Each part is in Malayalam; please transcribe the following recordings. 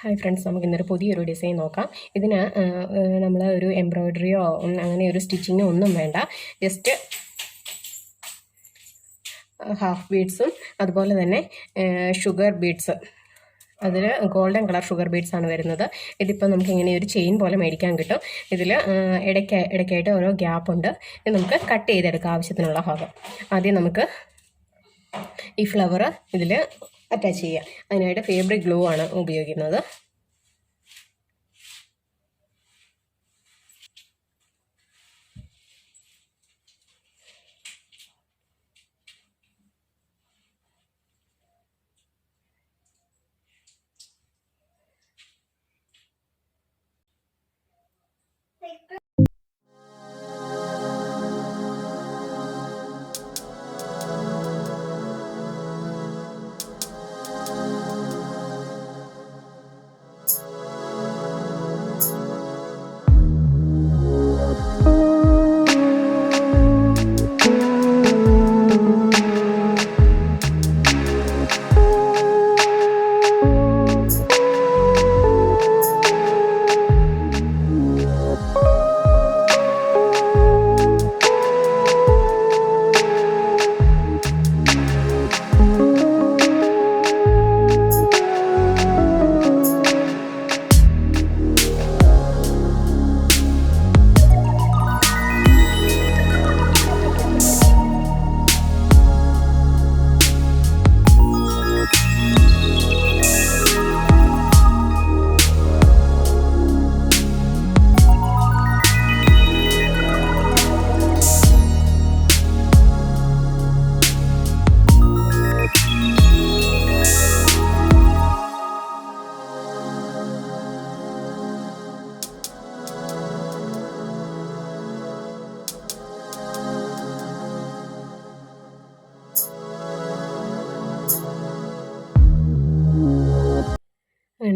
ഹായ് ഫ്രണ്ട്സ്, നമുക്ക് ഇന്നൊരു പുതിയൊരു ഡിസൈൻ നോക്കാം. ഇതിന് നമ്മൾ ഒരു എംബ്രോയിഡറിയോ അങ്ങനെ ഒരു സ്റ്റിച്ചിങ്ങോ ഒന്നും വേണ്ട. ജസ്റ്റ് ഹാഫ് ബീഡ്സും അതുപോലെ തന്നെ ഷുഗർ ബീഡ്സ്, അതിൽ ഗോൾഡൻ കളർ ഷുഗർ ബീഡ്സ് ആണ് വരുന്നത്. ഇതിപ്പോൾ നമുക്ക് ഇങ്ങനെ ഒരു ചെയിൻ പോലെ മേടിക്കാൻ കിട്ടും. ഇതിൽ ഇടയ്ക്കായിട്ട് ഓരോ ഗ്യാപ്പ് ഉണ്ട്. ഇത് നമുക്ക് കട്ട് ചെയ്തെടുക്കാം ആവശ്യത്തിനുള്ള ഭാഗം. ആദ്യം നമുക്ക് ഈ ഫ്ലവർ ഇതിൽ അറ്റാച്ച് ചെയ്യുക. അതിനായിട്ട് ഫാബ്രിക് ഗ്ലൂ ആണ് ഉപയോഗിക്കുന്നത്.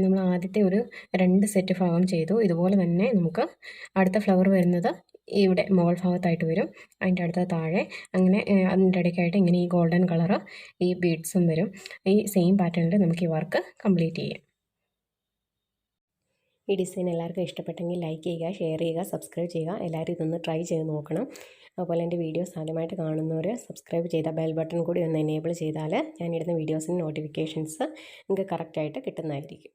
നമ്മൾ ആദ്യത്തെ ഒരു 2 സെറ്റ് ഭാഗം ചെയ്തു. ഇതുപോലെ തന്നെ നമുക്ക് അടുത്ത ഫ്ലവർ വരുന്നത് ഇവിടെ മുകൾ ഭാഗത്തായിട്ട് വരും, അതിൻ്റെ അടുത്ത താഴെ, അങ്ങനെ അതിൻ്റെ ഇടയ്ക്കായിട്ട് ഇങ്ങനെ ഈ ഗോൾഡൻ കളറ് ഈ ബീഡ്സും വരും. ഈ സെയിം പാറ്റേണിൽ നമുക്ക് ഈ വർക്ക് കംപ്ലീറ്റ് ചെയ്യാം. ഈ ഡിസൈൻ എല്ലാവർക്കും ഇഷ്ടപ്പെട്ടെങ്കിൽ ലൈക്ക് ചെയ്യുക, ഷെയർ ചെയ്യുക, സബ്സ്ക്രൈബ് ചെയ്യുക. എല്ലാവരും ഇതൊന്ന് ട്രൈ ചെയ്ത് നോക്കണം. അതുപോലെ എൻ്റെ വീഡിയോസ് ആദ്യമായിട്ട് കാണുന്നവർ സബ്സ്ക്രൈബ് ചെയ്ത ബെൽ ബട്ടൺ കൂടി ഒന്ന് എനേബിൾ ചെയ്താൽ ഞാനിടുന്ന വീഡിയോസിന് നോട്ടിഫിക്കേഷൻസ് നിങ്ങൾക്ക് കറക്റ്റായിട്ട് കിട്ടുന്നതായിരിക്കും.